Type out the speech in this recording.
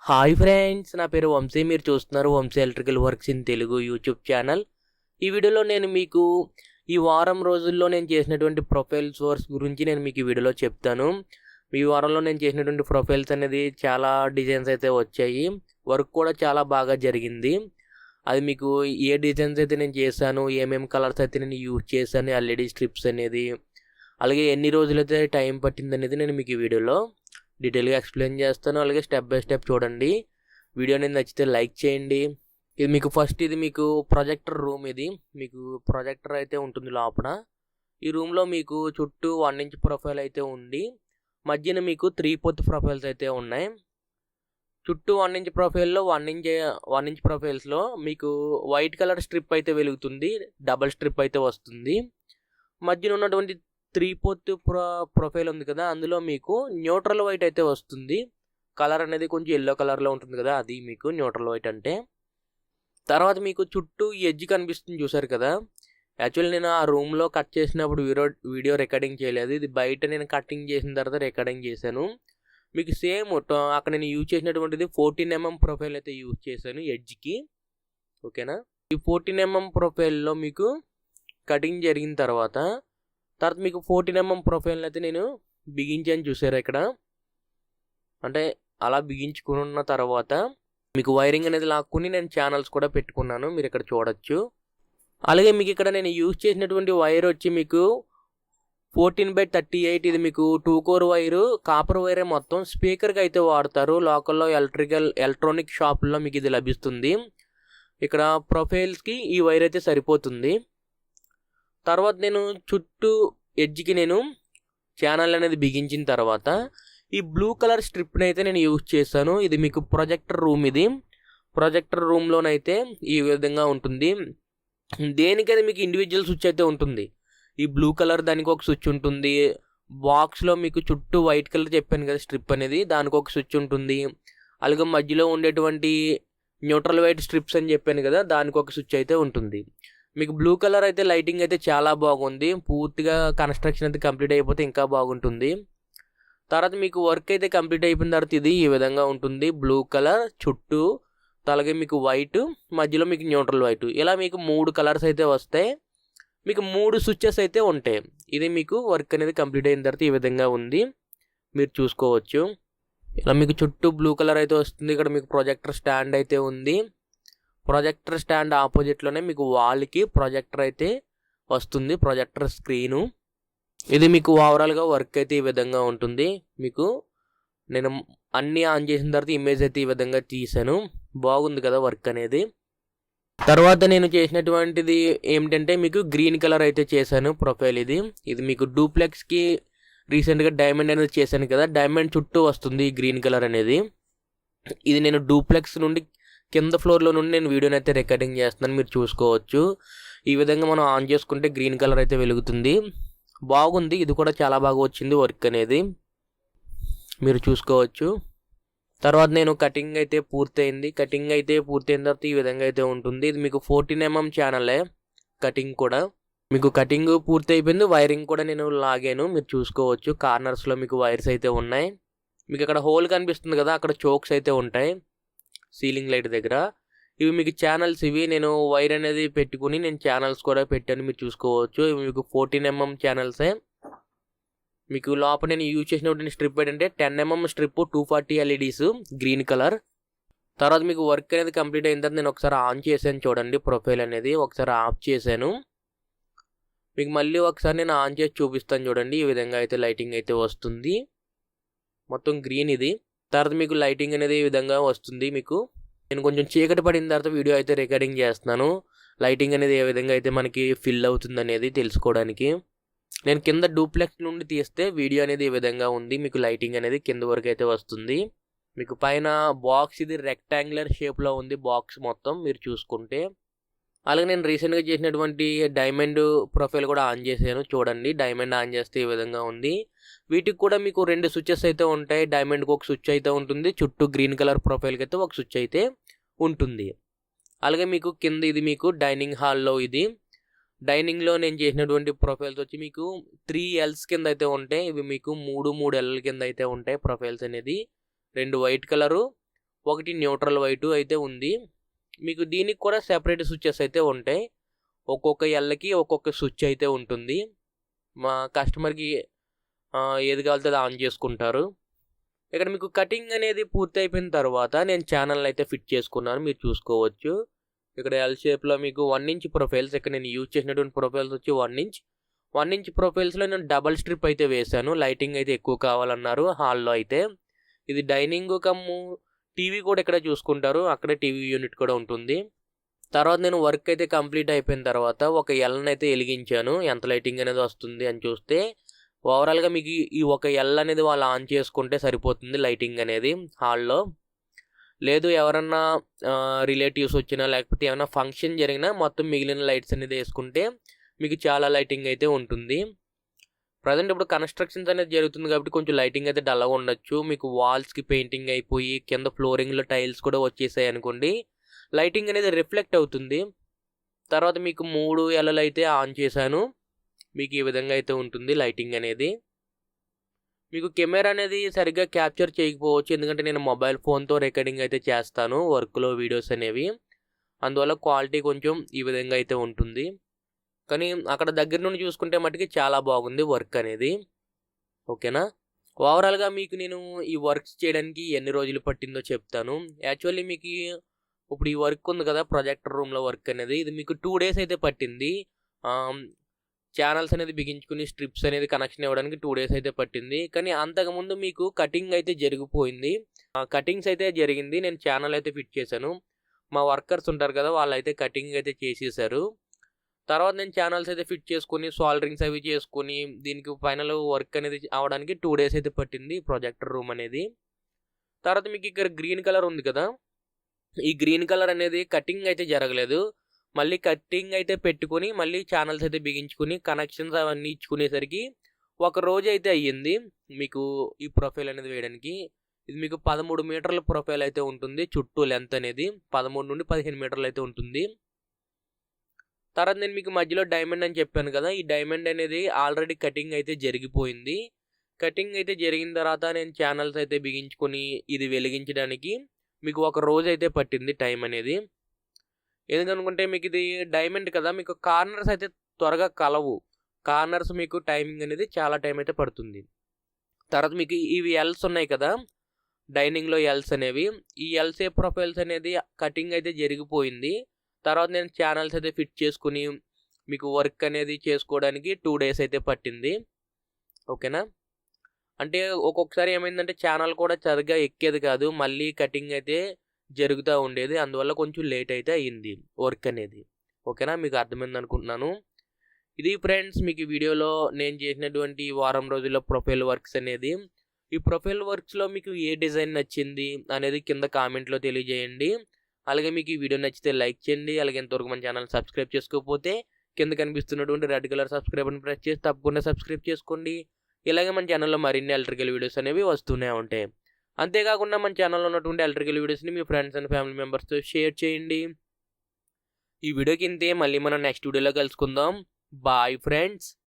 Hi friends, నా పేరు వంశీ. మీరు చూస్తున్నారు Vamsi electrical works in Telugu YouTube channel. ఈ వీడియోలో నేను మీకు ఈ వారం రోజుల్లో నేను చేసినటువంటి ప్రొఫైల్స్ వర్క్స్ గురించి నేను మీకు ఈ వీడియోలో చెప్తాను. ఈ వారంలో నేను చేసినటువంటి ప్రొఫైల్స్ అనేది చాలా డిజైన్స్ అయితే వచ్చాయి. వర్క్ కూడా చాలా బాగా జరిగింది. అది మీకు ఏ డిజైన్స్ అయితే నేను చేశాను, ఏమేమి కలర్స్ అయితే నేను యూజ్ చేశాను, ఎల్ఈడి స్ట్రిప్స్ అనేది, అలాగే ఎన్ని రోజులైతే టైం పట్టింది అనేది నేను మీకు ఈ వీడియోలో డీటెయిల్గా ఎక్స్ప్లెయిన్ చేస్తాను. అలాగే స్టెప్ బై స్టెప్ చూడండి. వీడియో అనేది నచ్చితే లైక్ చేయండి. ఇది మీకు ప్రొజెక్టర్ రూమ్. ఇది మీకు ప్రొజెక్టర్ అయితే ఉంటుంది లోపల. ఈ రూమ్లో మీకు చుట్టూ 1 ఇంచ్ ప్రొఫైల్ అయితే ఉండి మధ్యన మీకు 3/4 ప్రొఫైల్స్ అయితే ఉన్నాయి. చుట్టూ 1 ఇంచ్ ప్రొఫైల్లో 1 ఇంచ్ ప్రొఫైల్స్లో మీకు వైట్ కలర్ స్ట్రిప్ అయితే వెలుగుతుంది, డబల్ స్ట్రిప్ అయితే వస్తుంది. మధ్యన ఉన్నటువంటి 3/4 ప్రొఫైల్ ఉంది కదా, అందులో మీకు న్యూట్రల్ వైట్ అయితే వస్తుంది. కలర్ అనేది కొంచెం ఎల్లో కలర్లో ఉంటుంది కదా, అది మీకు న్యూట్రల్ వైట్ అంటే. తర్వాత మీకు చుట్టూ ఎడ్జ్ కనిపిస్తుంది, చూసారు కదా. యాక్చువల్లీ నేను ఆ రూమ్లో కట్ చేసినప్పుడు వీడియో రికార్డింగ్ చేయలేదు. ఇది బయట నేను కటింగ్ చేసిన తర్వాత రికార్డింగ్ చేశాను. మీకు సేమ్ అక్కడ నేను యూజ్ చేసినటువంటిది 14mm ప్రొఫైల్ అయితే యూజ్ చేశాను ఎడ్జ్కి. ఓకేనా. ఈ 14mm ప్రొఫైల్లో మీకు కటింగ్ జరిగిన తర్వాత మీకు 14mm ప్రొఫైల్ అయితే నేను బిగించాను, చూసారా ఇక్కడ. అంటే అలా బిగించుకున్న తర్వాత మీకు వైరింగ్ అనేది లాక్కుని నేను ఛానల్స్ కూడా పెట్టుకున్నాను, మీరు ఇక్కడ చూడొచ్చు. అలాగే మీకు ఇక్కడ నేను యూజ్ చేసినటువంటి వైర్ వచ్చి మీకు 14/38. ఇది మీకు 2 కోర్ వైరు, కాపర్ వైరే మొత్తం. స్పీకర్కి అయితే వాడతారు లోకల్లో, ఎలక్ట్రానిక్ షాపుల్లో మీకు ఇది లభిస్తుంది. ఇక్కడ ప్రొఫైల్స్కి ఈ వైర్ అయితే సరిపోతుంది. తర్వాత నేను చుట్టూ ఎడ్జ్కి నేను ఛానల్ అనేది బిగించిన తర్వాత ఈ బ్లూ కలర్ స్ట్రిప్ని అయితే నేను యూజ్ చేశాను. ఇది మీకు ప్రొజెక్టర్ రూమ్. ఇది ప్రొజెక్టర్ రూమ్లోనైతే ఈ విధంగా ఉంటుంది. దేనికైతే మీకు ఇండివిజువల్ స్విచ్ అయితే ఉంటుంది. ఈ బ్లూ కలర్ దానికి ఒక స్విచ్ ఉంటుంది. బాక్స్లో మీకు చుట్టూ వైట్ కలర్ చెప్పాను కదా స్ట్రిప్ అనేది, దానికి ఒక స్విచ్ ఉంటుంది. అలాగే మధ్యలో ఉండేటువంటి న్యూట్రల్ వైట్ స్ట్రిప్స్ అని చెప్పాను కదా, దానికి ఒక స్విచ్ అయితే ఉంటుంది. మీకు బ్లూ కలర్ అయితే లైటింగ్ అయితే చాలా బాగుంది. పూర్తిగా కన్స్ట్రక్షన్ అయితే కంప్లీట్ అయిపోతే ఇంకా బాగుంటుంది. తర్వాత మీకు వర్క్ అయితే కంప్లీట్ అయిపోయిన తర్వాత ఇది ఈ విధంగా ఉంటుంది. బ్లూ కలర్ చుట్టూ, అలాగే మీకు వైట్, మధ్యలో మీకు న్యూట్రల్ వైట్, ఇలా మీకు 3 కలర్స్ అయితే వస్తాయి. మీకు 3 స్విచ్చెస్ అయితే ఉంటాయి. ఇది మీకు వర్క్ అనేది కంప్లీట్ అయిన తర్వాత ఈ విధంగా ఉంది, మీరు చూసుకోవచ్చు. ఇలా మీకు చుట్టూ బ్లూ కలర్ అయితే వస్తుంది. ఇక్కడ మీకు ప్రొజెక్టర్ స్టాండ్ అయితే ఉంది. ప్రొజెక్టర్ స్టాండ్ ఆపోజిట్లోనే మీకు వాల్కి ప్రొజెక్టర్ అయితే వస్తుంది, ప్రొజెక్టర్ స్క్రీను. ఇది మీకు ఓవరాల్గా వర్క్ అయితే ఈ విధంగా ఉంటుంది. మీకు నేను అన్నీ ఆన్ చేసిన తర్వాత ఇమేజ్ అయితే ఈ విధంగా తీసాను. బాగుంది కదా వర్క్ అనేది. తర్వాత నేను చేసినటువంటిది ఏమిటంటే మీకు గ్రీన్ కలర్ అయితే చేశాను ప్రొఫైల్. ఇది మీకు డూప్లెక్స్కి రీసెంట్గా డైమండ్ అనేది చేశాను కదా, డైమండ్ చుట్టూ వస్తుంది ఈ గ్రీన్ కలర్ అనేది. ఇది నేను డూప్లెక్స్ నుండి కింద ఫ్లోర్లో నుండి నేను వీడియోని అయితే రికార్డింగ్ చేస్తున్నాను, మీరు చూసుకోవచ్చు. ఈ విధంగా మనం ఆన్ చేసుకుంటే గ్రీన్ కలర్ అయితే వెలుగుతుంది. బాగుంది, ఇది కూడా చాలా బాగా వచ్చింది వర్క్ అనేది, మీరు చూసుకోవచ్చు. తర్వాత నేను కటింగ్ అయితే పూర్తయింది. కటింగ్ అయితే పూర్తయిన తర్వాత ఈ విధంగా అయితే ఉంటుంది. ఇది మీకు 14mm ఛానలే కటింగ్ కూడా. మీకు కటింగ్ పూర్తి అయిపోయింది. వైరింగ్ కూడా నేను లాగాను, మీరు చూసుకోవచ్చు. కార్నర్స్లో మీకు వైర్స్ అయితే ఉన్నాయి. మీకు అక్కడ హోల్ కనిపిస్తుంది కదా, అక్కడ చోక్స్ అయితే ఉంటాయి సీలింగ్ లైట్ దగ్గర. ఇవి మీకు ఛానల్స్. ఇవి నేను వైర్ అనేది పెట్టుకుని నేను ఛానల్స్ కూడా పెట్టాను, మీరు చూసుకోవచ్చు. ఇవి మీకు 14mm ఛానల్సే. మీకు లోపల నేను యూజ్ చేసినటువంటి స్ట్రిప్ ఏంటంటే 10mm strip, 240 LEDs green colour. తర్వాత మీకు వర్క్ అనేది కంప్లీట్ అయిన తర్వాత నేను ఒకసారి ఆన్ చేశాను, చూడండి ప్రొఫైల్ అనేది. ఒకసారి ఆఫ్ చేశాను, మీకు మళ్ళీ ఒకసారి నేను ఆన్ చేసి చూపిస్తాను, చూడండి. ఈ విధంగా అయితే లైటింగ్ అయితే వస్తుంది, మొత్తం గ్రీన్ ఇది. తర్వాత మీకు లైటింగ్ అనేది ఈ విధంగా వస్తుంది. మీకు నేను కొంచెం చీకటి పడిన తర్వాత వీడియో అయితే రికార్డింగ్ చేస్తున్నాను, లైటింగ్ అనేది ఏ విధంగా అయితే మనకి ఫిల్ అవుతుంది అనేది తెలుసుకోవడానికి. నేను కింద డూప్లెక్స్ నుండి తీస్తే వీడియో అనేది ఈ విధంగా ఉంది. మీకు లైటింగ్ అనేది కింద వరకు అయితే వస్తుంది. మీకు పైన బాక్స్ ఇది రెక్టాంగులర్ షేప్లో ఉంది బాక్స్ మొత్తం, మీరు చూసుకుంటే. అలాగే నేను రీసెంట్గా చేసినటువంటి డైమండ్ ప్రొఫైల్ కూడా ఆన్ చేశాను, చూడండి. డైమండ్ ఆన్ చేస్తే ఈ విధంగా ఉంది. వీటికి కూడా మీకు 2 స్విచ్చెస్ అయితే ఉంటాయి. డైమండ్కి ఒక స్విచ్ అయితే ఉంటుంది, చుట్టూ గ్రీన్ కలర్ ప్రొఫైల్కి అయితే ఒక స్విచ్ అయితే ఉంటుంది. అలాగే మీకు కింద ఇది మీకు డైనింగ్ హాల్లో. ఇది డైనింగ్లో నేను చేసినటువంటి ప్రొఫైల్స్ వచ్చి మీకు 3 Ls కింద అయితే ఉంటాయి. ఇవి మీకు 3 L కింద అయితే ఉంటాయి ప్రొఫైల్స్ అనేది. 2 వైట్ కలరు, ఒకటి న్యూట్రల్ వైట్ అయితే ఉంది. మీకు దీనికి కూడా సెపరేట్ స్విచ్చెస్ అయితే ఉంటాయి. ఒక్కొక్క ఎల్కి ఒక్కొక్క స్విచ్ అయితే ఉంటుంది. మా కస్టమర్కి ఏది కావాలితే అది ఆన్ చేసుకుంటారు. ఇక్కడ మీకు కటింగ్ అనేది పూర్తి అయిపోయిన తర్వాత నేను ఛానల్ అయితే ఫిట్ చేసుకున్నాను, మీరు చూసుకోవచ్చు. ఇక్కడ ఎల్ షేప్లో మీకు 1 ఇంచ్ ప్రొఫైల్స్, ఇక్కడ నేను యూజ్ చేసినటువంటి ప్రొఫైల్స్ వచ్చి 1 ఇంచ్ ప్రొఫైల్స్లో నేను డబల్ స్ట్రిప్ అయితే వేశాను. లైటింగ్ అయితే ఎక్కువ కావాలన్నారు హాల్లో అయితే. ఇది డైనింగ్ కమ్ము టీవీ కూడా ఇక్కడ చూసుకుంటారు, అక్కడే టీవీ యూనిట్ కూడా ఉంటుంది. తర్వాత నేను వర్క్ అయితే కంప్లీట్ అయిపోయిన తర్వాత ఒక ఎల్ని అయితే వెలిగించాను, ఎంత లైటింగ్ అనేది వస్తుంది అని చూస్తే ఓవరాల్గా మీకు ఈ ఒక ఎల్ అనేది వాళ్ళు ఆన్ చేసుకుంటే సరిపోతుంది లైటింగ్ అనేది హాల్లో. లేదు ఎవరన్నా రిలేటివ్స్ వచ్చినా లేకపోతే ఏమైనా ఫంక్షన్ జరిగినా మొత్తం మిగిలిన లైట్స్ అనేది వేసుకుంటే మీకు చాలా లైటింగ్ అయితే ఉంటుంది. ప్రజెంట్ ఇప్పుడు కన్స్ట్రక్షన్స్ అనేది జరుగుతుంది కాబట్టి కొంచెం లైటింగ్ అయితే డల్గా ఉండొచ్చు. మీకు వాల్స్కి పెయింటింగ్ అయిపోయి కింద ఫ్లోరింగ్లో టైల్స్ కూడా వచ్చేసాయి అనుకోండి, లైటింగ్ అనేది రిఫ్లెక్ట్ అవుతుంది. తర్వాత మీకు 3 ఎల్లు అయితే ఆన్ చేశాను. మీకు ఈ విధంగా అయితే ఉంటుంది లైటింగ్ అనేది. మీకు కెమెరా అనేది సరిగ్గా క్యాప్చర్ చేయకపోవచ్చు, ఎందుకంటే నేను మొబైల్ ఫోన్తో రికార్డింగ్ అయితే చేస్తాను వర్క్లో వీడియోస్ అనేవి. అందువల్ల క్వాలిటీ కొంచెం ఈ విధంగా అయితే ఉంటుంది. కానీ అక్కడ దగ్గర నుండి చూసుకుంటే మట్టుకి చాలా బాగుంది వర్క్ అనేది. ఓకేనా. ఓవరాల్గా మీకు నేను ఈ వర్క్స్ చేయడానికి ఎన్ని రోజులు పట్టిందో చెప్తాను. యాక్చువల్లీ మీకు ఇప్పుడు ఈ వర్క్ ఉంది కదా, ప్రొజెక్టర్ రూమ్లో వర్క్ అనేది, ఇది మీకు 2 డేస్ అయితే పట్టింది. ఛానల్స్ అనేది బిగించుకుని స్ట్రిప్స్ అనేది కనెక్షన్ ఇవ్వడానికి 2 డేస్ అయితే పట్టింది. కానీ అంతకుముందు మీకు కటింగ్ అయితే జరిగిపోయింది, కటింగ్స్ అయితే జరిగింది. నేను ఛానల్ అయితే ఫిట్ చేశాను, మా వర్కర్స్ ఉంటారు కదా వాళ్ళైతే కటింగ్ అయితే చేసేసారు. తర్వాత నేను ఛానల్స్ అయితే ఫిట్ చేసుకుని సాల్డరింగ్స్ అవి చేసుకుని దీనికి ఫైనల్ వర్క్ అనేది అవడానికి 2 డేస్ అయితే పట్టింది ప్రొజెక్టర్ రూమ్ అనేది. తర్వాత మీకు ఇక్కడ గ్రీన్ కలర్ ఉంది కదా, ఈ గ్రీన్ కలర్ అనేది కటింగ్ అయితే జరగలేదు. మళ్ళీ కటింగ్ అయితే పెట్టుకుని మళ్ళీ ఛానల్స్ అయితే బిగించుకుని కనెక్షన్స్ అవన్నీ ఇచ్చుకునేసరికి 1 రోజు అయితే అయ్యింది మీకు ఈ ప్రొఫైల్ అనేది వేయడానికి. ఇది మీకు 13 మీటర్ల ప్రొఫైల్ అయితే ఉంటుంది. చుట్టూ లెంత్ అనేది 13 నుండి 15 మీటర్లు అయితే ఉంటుంది. తర్వాత నేను మీకు మధ్యలో డైమండ్ అని చెప్పాను కదా, ఈ డైమండ్ అనేది ఆల్రెడీ కటింగ్ అయితే జరిగిపోయింది. కటింగ్ అయితే జరిగిన తర్వాత నేను ఛానల్స్ అయితే బిగించుకొని ఇది వెలిగించడానికి మీకు 1 రోజు అయితే పట్టింది టైం అనేది. ఎందుకనుకుంటే మీకు ఇది డైమండ్ కదా, మీకు కార్నర్స్ అయితే త్వరగా కలవు. కార్నర్స్ మీకు టైమింగ్ అనేది చాలా టైం అయితే పడుతుంది. తర్వాత మీకు ఇవి ఎల్స్ ఉన్నాయి కదా, డైనింగ్లో ఎల్స్ అనేవి, ఈ ఎల్ షేప్ ప్రొఫైల్స్ అనేది కటింగ్ అయితే జరిగిపోయింది. తర్వాత నేను ఛానల్స్ అయితే ఫిట్ చేసుకుని మీకు వర్క్ అనేది చేసుకోవడానికి 2 డేస్ అయితే పట్టింది. ఓకేనా. అంటే ఒక్కొక్కసారి ఏమైందంటే ఛానల్ కూడా సరిగ్గా ఎక్కేది కాదు, మళ్ళీ కటింగ్ అయితే జరుగుతూ ఉండేది. అందువల్ల కొంచెం లేట్ అయితే అయ్యింది వర్క్ అనేది. ఓకేనా, మీకు అర్థమైంది అనుకుంటున్నాను. ఇది ఫ్రెండ్స్ మీకు ఈ వీడియోలో నేను చేసినటువంటి వారం రోజుల్లో ప్రొఫైల్ వర్క్స్ అనేది. ఈ ప్రొఫైల్ వర్క్స్లో మీకు ఏ డిజైన్ నచ్చింది అనేది కింద కామెంట్లో తెలియజేయండి. అలాగే మీకు ఈ వీడియో నచ్చితే లైక్ చేయండి. అలాగే ఇంతవరకు మన ఛానల్ సబ్స్క్రైబ్ చేసుకోకపోతే కింద కనిపిస్తున్నటువంటి రెడ్ కలర్ సబ్స్క్రైబర్ని ప్రెస్ చేసి తప్పకుండా సబ్స్క్రైబ్ చేసుకోండి. ఇలాగే మన ఛానల్లో మరిన్ని ఎలక్ట్రికల్ వీడియోస్ అనేవి వస్తూనే ఉంటాయి. అంతేకాకుండా మన ఛానల్లో ఉన్నటువంటి ఎలక్ట్రికల్ వీడియోస్ని మీ ఫ్రెండ్స్ అండ్ ఫ్యామిలీ మెంబర్స్తో షేర్ చేయండి. ఈ వీడియోకి ఇంతే, మళ్ళీ మనం నెక్స్ట్ వీడియోలో కలుసుకుందాం. Bye friends.